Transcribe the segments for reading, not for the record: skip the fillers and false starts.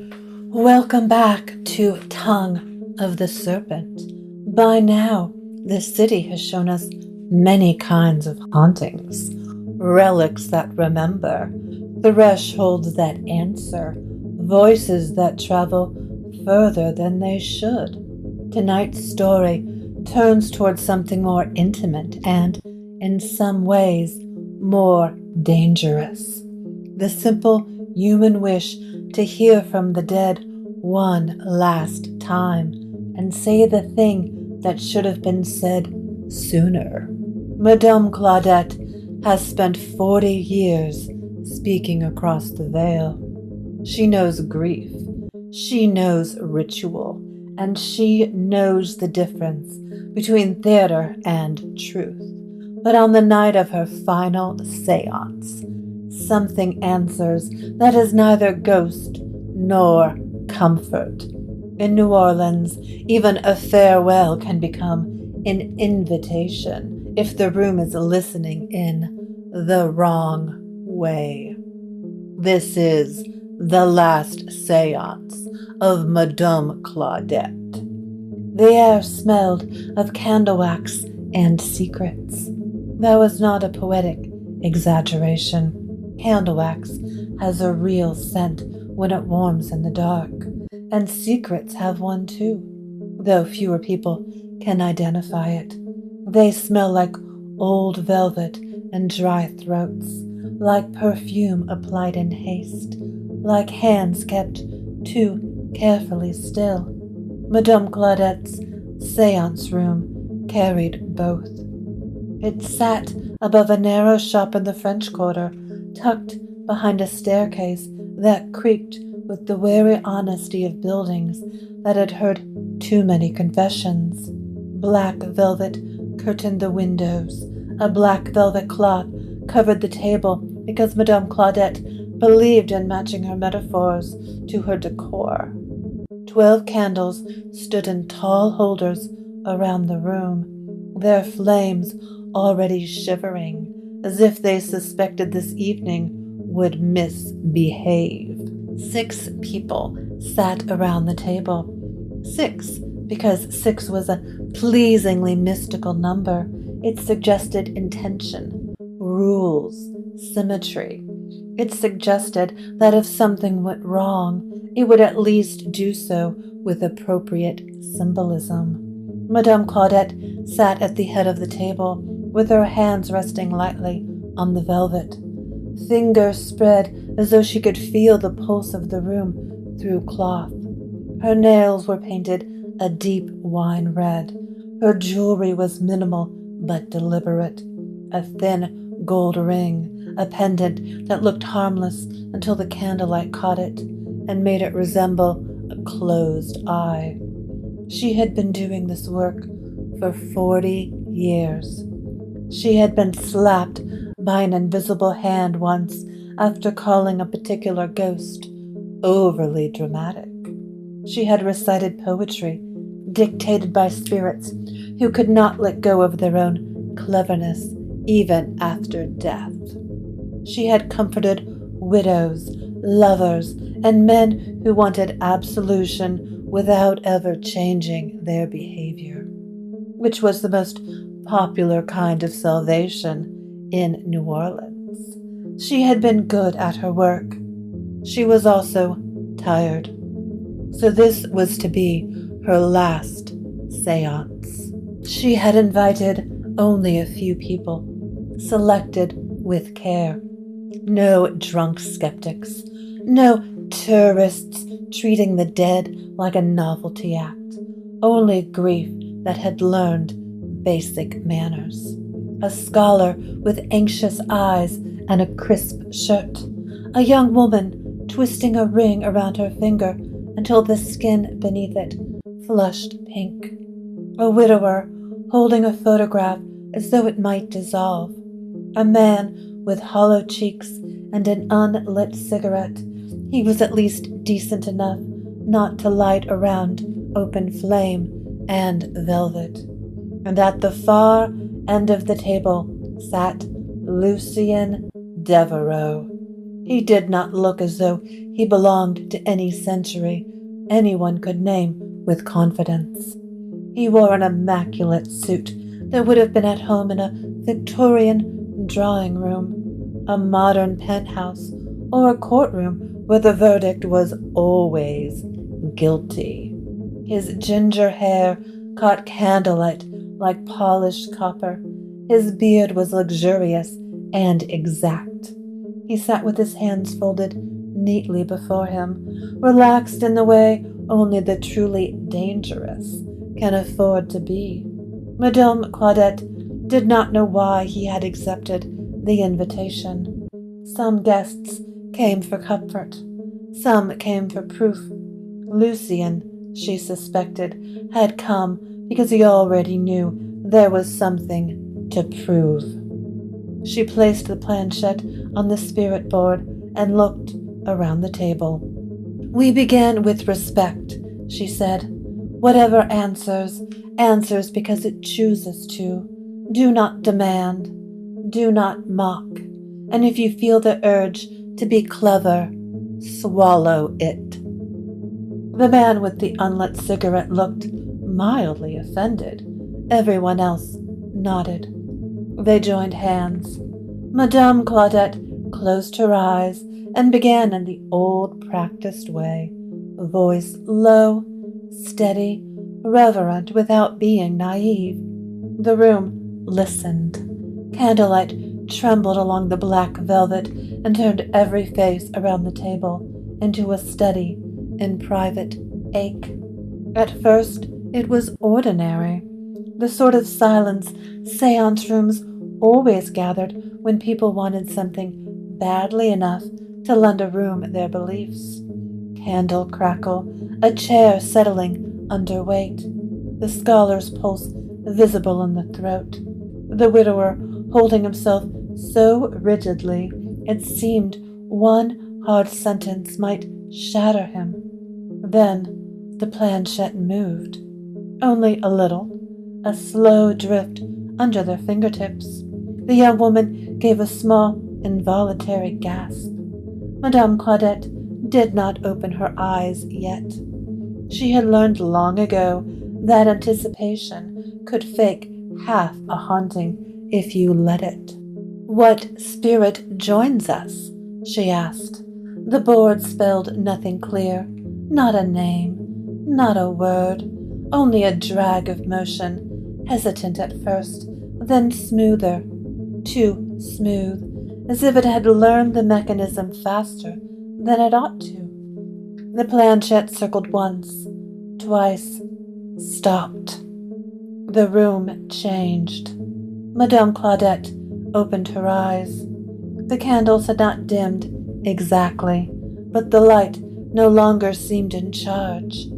Welcome back to Tongue of the Serpent. By now, the city has shown us many kinds of hauntings, relics that remember, thresholds that answer, voices that travel further than they should. Tonight's story turns towards something more intimate and, in some ways, more dangerous. The simple human wish to hear from the dead one last time and say the thing that should have been said sooner. Madame Claudette has spent 40 years speaking across the veil. She knows grief, she knows ritual, and she knows the difference between theater and truth. But on the night of her final séance, something answers that is neither ghost nor comfort. In New Orleans, even a farewell can become an invitation if the room is listening in the wrong way. This is the last séance of Madame Claudette. The air smelled of candle wax and secrets. That was not a poetic exaggeration. Candle wax has a real scent when it warms in the dark, and secrets have one too, though fewer people can identify it. They smell like old velvet and dry throats, like perfume applied in haste, like hands kept too carefully still. Madame Claudette's séance room carried both. It sat above a narrow shop in the French Quarter, tucked behind a staircase that creaked with the wary honesty of buildings that had heard too many confessions. Black velvet curtained the windows. A black velvet cloth covered the table because Madame Claudette believed in matching her metaphors to her decor. 12 candles stood in tall holders around the room, their flames already shivering, as if they suspected this evening would misbehave. 6 people sat around the table. 6, because 6 was a pleasingly mystical number. It suggested intention, rules, symmetry. It suggested that if something went wrong, it would at least do so with appropriate symbolism. Madame Claudette sat at the head of the table, with her hands resting lightly on the velvet. Fingers spread as though she could feel the pulse of the room through cloth. Her nails were painted a deep wine red. Her jewelry was minimal but deliberate. A thin gold ring, a pendant that looked harmless until the candlelight caught it and made it resemble a closed eye. She had been doing this work for 40 years. She had been slapped by an invisible hand once after calling a particular ghost overly dramatic. She had recited poetry dictated by spirits who could not let go of their own cleverness even after death. She had comforted widows, lovers, and men who wanted absolution without ever changing their behavior, which was the most popular kind of salvation in New Orleans. She had been good at her work. She was also tired. So this was to be her last séance. She had invited only a few people, selected with care. No drunk skeptics, no tourists treating the dead like a novelty act, only grief that had learned basic manners. A scholar with anxious eyes and a crisp shirt. A young woman twisting a ring around her finger until the skin beneath it flushed pink. A widower holding a photograph as though it might dissolve. A man with hollow cheeks and an unlit cigarette. He was at least decent enough not to light around open flame and velvet. And at the far end of the table sat Lucien Devereux, He did not look as though he belonged to any century anyone could name with confidence. He wore an immaculate suit that would have been at home in a Victorian drawing room, a modern penthouse, or a courtroom where the verdict was always guilty. His ginger hair caught candlelight like polished copper. His beard was luxurious and exact. He sat with his hands folded neatly before him, relaxed in the way only the truly dangerous can afford to be. Madame Claudette did not know why he had accepted the invitation. Some guests came for comfort. Some came for proof. Lucien, she suspected, had come because he already knew there was something to prove. She placed the planchette on the spirit board and looked around the table. "We begin with respect," she said. "Whatever answers because it chooses to. Do not demand. Do not mock. And if you feel the urge to be clever, swallow it." The man with the unlit cigarette looked mildly offended. Everyone else nodded. They joined hands. Madame Claudette closed her eyes and began in the old practiced way, voice low, steady, reverent without being naive. The room listened. Candlelight trembled along the black velvet and turned every face around the table into a steady and private ache. At first, it was ordinary, the sort of silence seance rooms always gathered when people wanted something badly enough to lend a room their beliefs. Candle crackle, a chair settling under weight, the scholar's pulse visible in the throat, the widower holding himself so rigidly it seemed one hard sentence might shatter him. Then the planchette moved, only a little, a slow drift under their fingertips. The young woman gave a small, involuntary gasp. Madame Claudette did not open her eyes yet. She had learned long ago that anticipation could fake half a haunting if you let it. "What spirit joins us?" she asked. The board spelled nothing clear, not a name, not a word, only a drag of motion, hesitant at first, then smoother, too smooth, as if it had learned the mechanism faster than it ought to. The planchette circled once, twice, stopped. The room changed. Madame Claudette opened her eyes. The candles had not dimmed exactly, but the light no longer seemed in charge.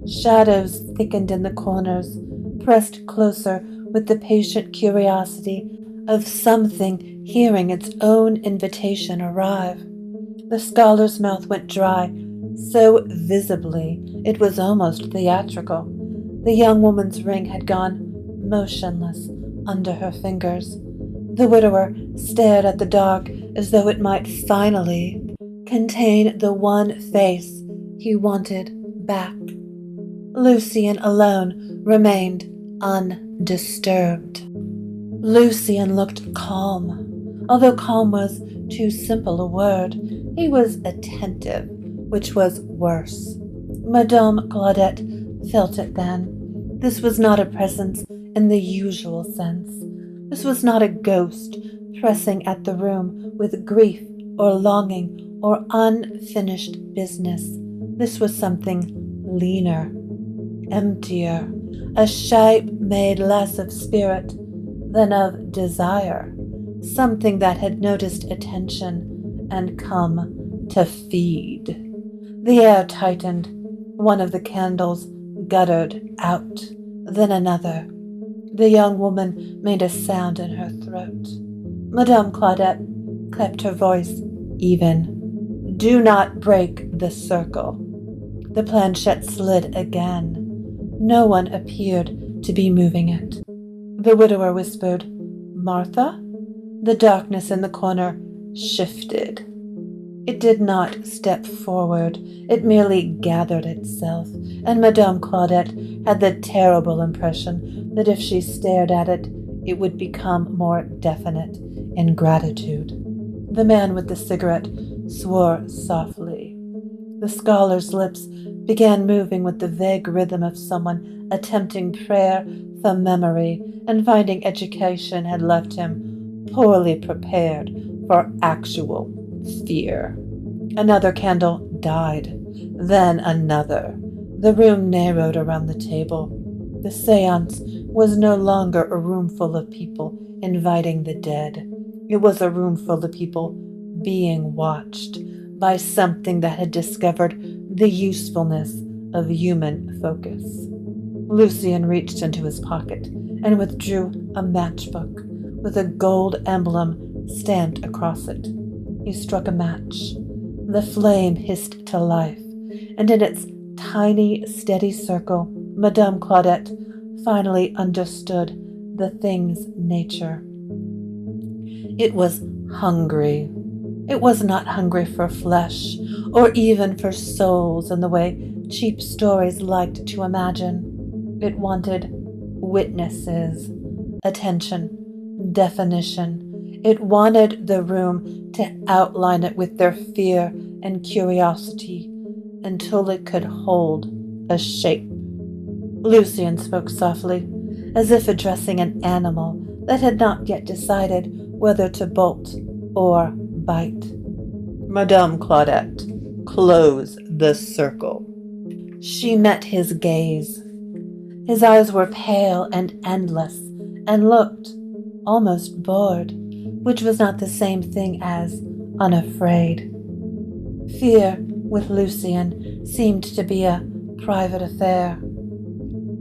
Shadows thickened in the corners, pressed closer with the patient curiosity of something hearing its own invitation arrive. The scholar's mouth went dry, so visibly it was almost theatrical. The young woman's ring had gone motionless under her fingers. The widower stared at the dark as though it might finally contain the one face he wanted back. Lucien alone remained undisturbed. Lucien looked calm. Although calm was too simple a word, he was attentive, which was worse. Madame Claudette felt it then. This was not a presence in the usual sense. This was not a ghost pressing at the room with grief or longing or unfinished business. This was something leaner, emptier, a shape made less of spirit than of desire, something that had noticed attention and come to feed. The air tightened. One of the candles guttered out, then another. The young woman made a sound in her throat. Madame Claudette kept her voice even. "Do not break the circle." The planchette slid again. No one appeared to be moving it. The widower whispered, "Martha?" The darkness in the corner shifted. It did not step forward, it merely gathered itself, and Madame Claudette had the terrible impression that if she stared at it, it would become more definite in gratitude. The man with the cigarette swore softly. The scholar's lips began moving with the vague rhythm of someone attempting prayer from memory and finding education had left him poorly prepared for actual fear. Another candle died, then another. The room narrowed around the table. The séance was no longer a room full of people inviting the dead. It was a room full of people being watched by something that had discovered the usefulness of human focus. Lucien reached into his pocket and withdrew a matchbook with a gold emblem stamped across it. He struck a match. The flame hissed to life, and in its tiny, steady circle, Madame Claudette finally understood the thing's nature. It was hungry. It was not hungry for flesh, or even for souls in the way cheap stories liked to imagine. It wanted witnesses, attention, definition. It wanted the room to outline it with their fear and curiosity until it could hold a shape. Lucien spoke softly, as if addressing an animal that had not yet decided whether to bolt or bite. Madame Claudette, close the circle. She met his gaze. His eyes were pale and endless, and looked almost bored, which was not the same thing as unafraid. Fear, with Lucien, seemed to be a private affair.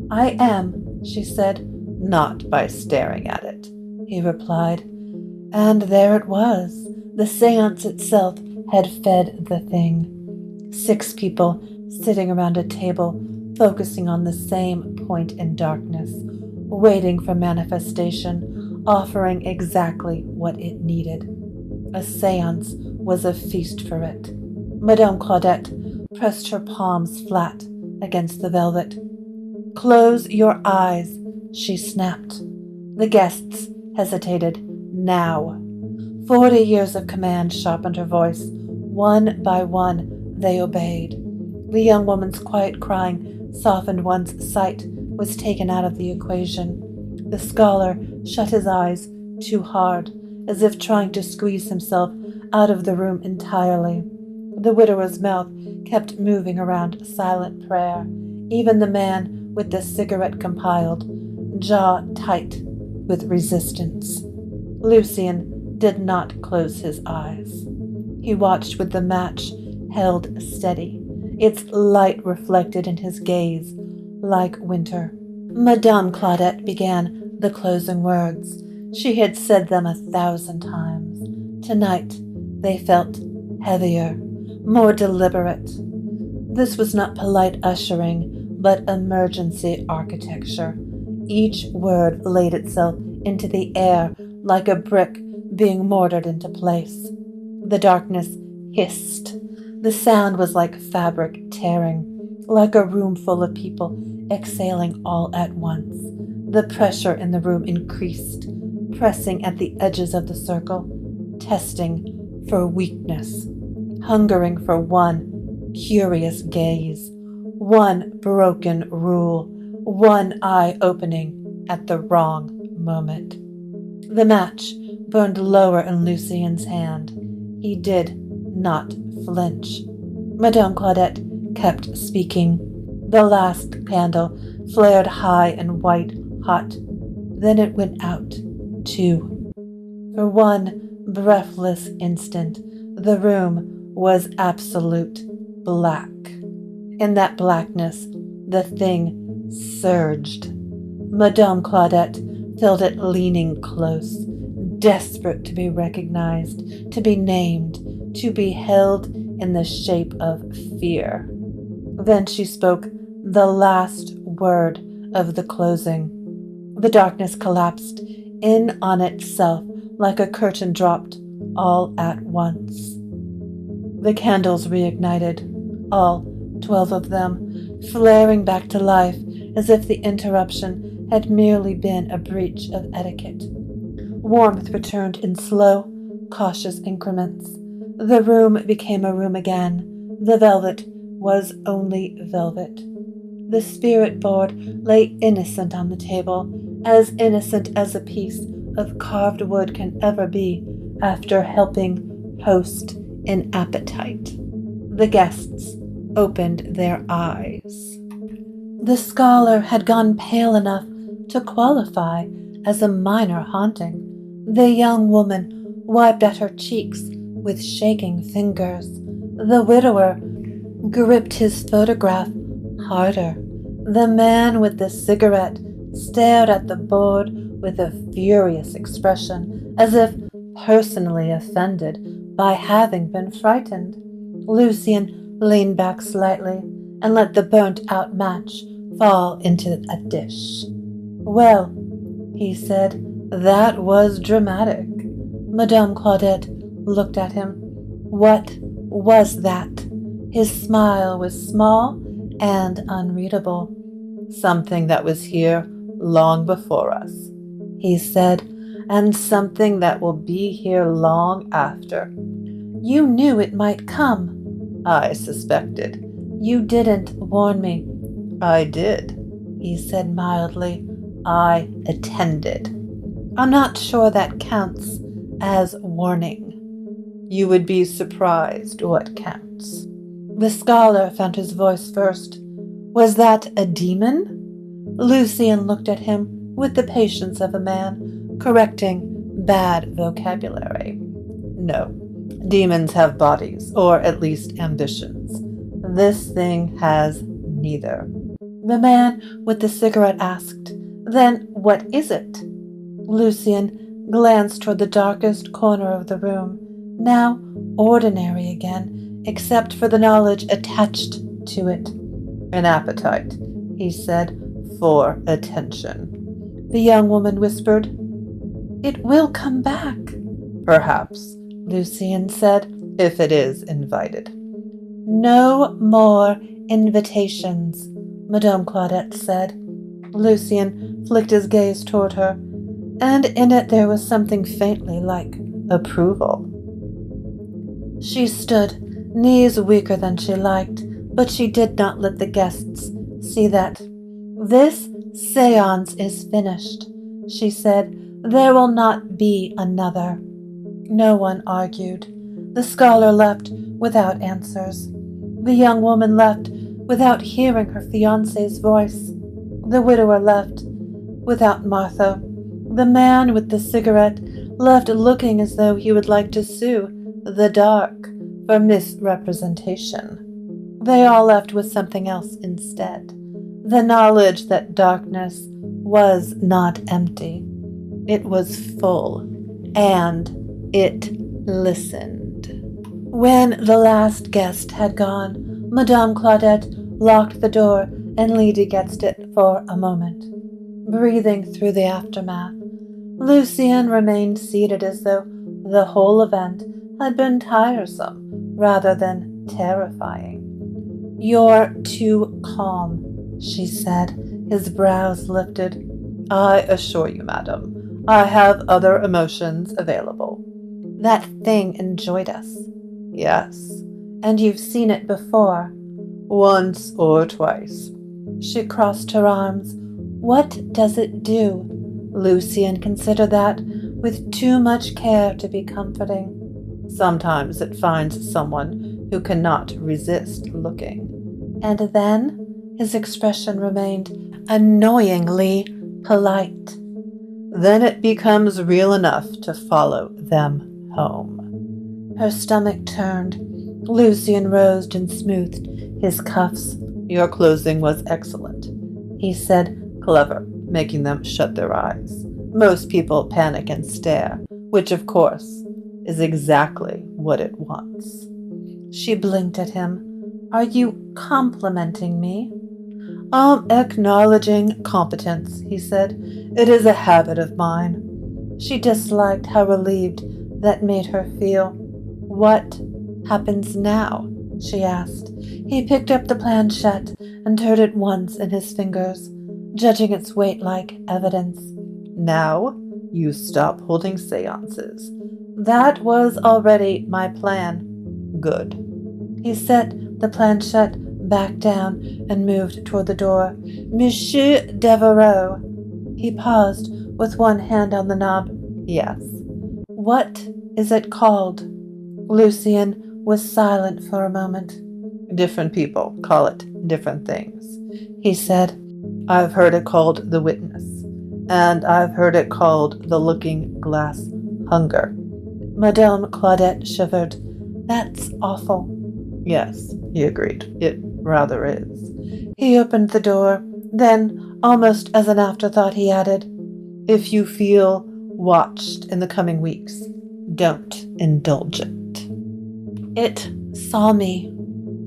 I am, she said. Not by staring at it, he replied. And there it was. The séance itself had fed the thing. 6 people sitting around a table, focusing on the same point in darkness, waiting for manifestation, offering exactly what it needed. A séance was a feast for it. Madame Claudette pressed her palms flat against the velvet. Close your eyes, she snapped. The guests hesitated. Now. 40 years of command sharpened her voice. One by one, they obeyed. The young woman's quiet crying softened once sight was taken out of the equation. The scholar shut his eyes too hard, as if trying to squeeze himself out of the room entirely. The widower's mouth kept moving around silent prayer. Even the man with the cigarette compiled, jaw tight with resistance. Lucien did not close his eyes. He watched with the match held steady, its light reflected in his gaze like winter. Madame Claudette began the closing words. She had said them 1,000 times. Tonight they felt heavier, more deliberate. This was not polite ushering, but emergency architecture. Each word laid itself into the air like a brick being mortared into place. The darkness hissed. The sound was like fabric tearing, like a room full of people exhaling all at once. The pressure in the room increased, pressing at the edges of the circle, testing for weakness, hungering for one curious gaze, one broken rule, one eye opening at the wrong moment. The match burned lower in Lucien's hand. He did not flinch. Madame Claudette kept speaking. The last candle flared high and white hot. Then it went out, too. For one breathless instant, the room was absolute black. In that blackness, the thing surged. Madame Claudette felt it leaning close, desperate to be recognized, to be named, to be held in the shape of fear. Then she spoke the last word of the closing. The darkness collapsed in on itself like a curtain dropped all at once. The candles reignited, all 12 of them, flaring back to life as if the interruption had merely been a breach of etiquette. Warmth returned in slow, cautious increments. The room became a room again. The velvet was only velvet. The spirit board lay innocent on the table, as innocent as a piece of carved wood can ever be after helping host an appetite. The guests opened their eyes. The scholar had gone pale enough to qualify as a minor haunting. The young woman wiped at her cheeks with shaking fingers. The widower gripped his photograph harder. The man with the cigarette stared at the board with a furious expression, as if personally offended by having been frightened. Lucien leaned back slightly and let the burnt-out match fall into a dish. "Well," he said, "that was dramatic." Madame Claudette looked at him. What was that? His smile was small and unreadable. "Something that was here long before us," he said, "and something that will be here long after." "You knew it might come." "I suspected." "You didn't warn me." "I did," he said mildly. "I attended." "I'm not sure that counts as warning." "You would be surprised what counts." The scholar found his voice first. "Was that a demon?" Lucien looked at him with the patience of a man correcting bad vocabulary. "No, demons have bodies, or at least ambitions. This thing has neither." The man with the cigarette asked, "Then what is it?" Lucien glanced toward the darkest corner of the room, now ordinary again, except for the knowledge attached to it. "An appetite," he said, "for attention." The young woman whispered, "It will come back." "Perhaps," Lucien said, "if it is invited." "No more invitations," Madame Claudette said. Lucien flicked his gaze toward her, and in it there was something faintly like approval. She stood, knees weaker than she liked, but she did not let the guests see that. "This séance is finished," she said. "There will not be another." No one argued. The scholar left without answers. The young woman left without hearing her fiancé's voice. The widower left without Martha. The man with the cigarette left looking as though he would like to sue the dark for misrepresentation. They all left with something else instead. The knowledge that darkness was not empty. It was full, and it listened. When the last guest had gone, Madame Claudette locked the door and leaned against it for a moment, breathing through the aftermath. Lucien remained seated as though the whole event had been tiresome rather than terrifying. "You're too calm," she said, his brows lifted. "I assure you, madam, I have other emotions available." "That thing enjoyed us." "Yes." "And you've seen it before." "Once or twice." She crossed her arms. "What does it do?" Lucien considered that with too much care to be comforting. "Sometimes it finds someone who cannot resist looking." "And then?" His expression remained annoyingly polite. "Then it becomes real enough to follow them home." Her stomach turned. Lucien rose and smoothed his cuffs. "Your closing was excellent," he said. "Clever, making them shut their eyes. Most people panic and stare, which, of course, is exactly what it wants." She blinked at him. "Are you complimenting me?" "I'm acknowledging competence," he said. "It is a habit of mine." She disliked how relieved that made her feel. What happens now?" she asked. He picked up the planchette and turned it once in his fingers, judging its weight like evidence. "Now you stop holding seances. That was already my plan." "Good." He set the planchette back down and moved toward the door. "Monsieur Devereux." He paused with one hand on the knob. "Yes." "What is it called?" Lucien was silent for a moment. "Different people call it different things," he said. "I've heard it called the witness, and I've heard it called the looking glass hunger." Madame Claudette shivered. "That's awful." "Yes," he agreed. "It rather is." He opened the door. Then, almost as an afterthought, he added, "If you feel watched in the coming weeks, don't indulge it." "It saw me."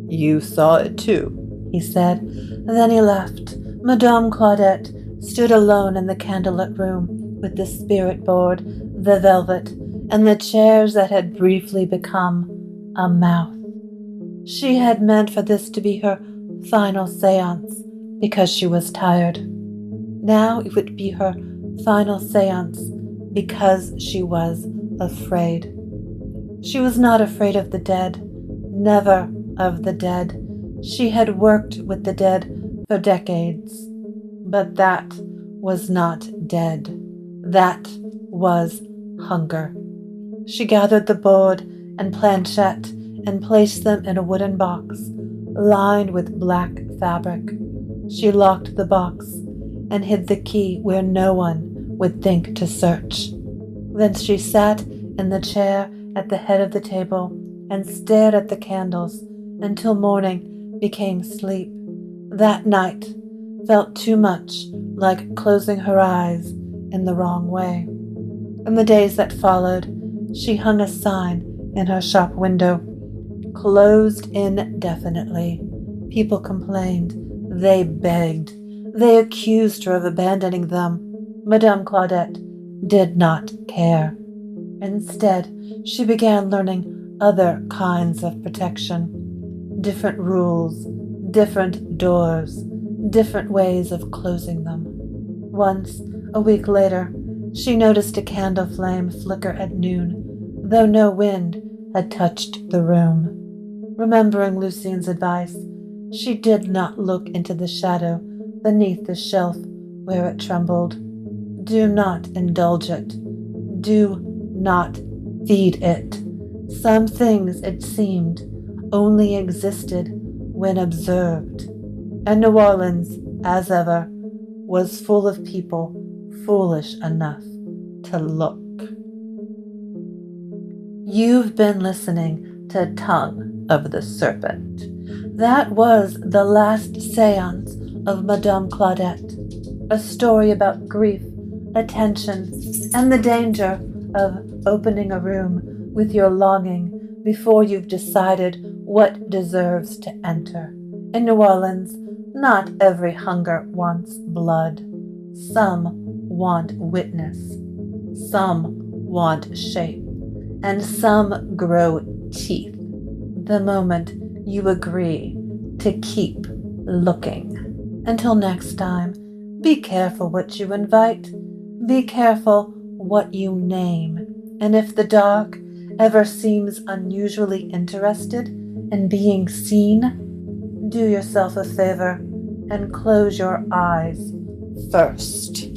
"You saw it too," he said. Then he left. Madame Claudette stood alone in the candlelit room with the spirit board, the velvet, and the chairs that had briefly become a mouth. She had meant for this to be her final seance because she was tired. Now it would be her final seance because she was afraid. She was not afraid of the dead, never of the dead. She had worked with the dead for decades. But that was not dead. That was hunger. She gathered the board and planchette and placed them in a wooden box lined with black fabric. She locked the box and hid the key where no one would think to search. Then she sat in the chair at the head of the table and stared at the candles until morning became sleep. That night felt too much like closing her eyes in the wrong way. In the days that followed, she hung a sign in her shop window, "Closed indefinitely." People complained. They begged. They accused her of abandoning them. Madame Claudette did not care. Instead, she began learning other kinds of protection. Different rules, different doors, different ways of closing them. Once, a week later, she noticed a candle flame flicker at noon, though no wind had touched the room. Remembering Lucien's advice, she did not look into the shadow beneath the shelf where it trembled. Do not indulge it. Do not feed it. Some things, it seemed, only existed when observed. And New Orleans, as ever, was full of people foolish enough to look. You've been listening to Tongue of the Serpent. That was the last seance of Madame Claudette, a story about grief, attention, and the danger of opening a room with your longing before you've decided what deserves to enter. In New Orleans, not every hunger wants blood. Some want witness. Some want shape. And some grow teeth the moment you agree to keep looking. Until next time, be careful what you invite. Be careful what you name. And if the dark ever seems unusually interested in being seen, do yourself a favor and close your eyes first.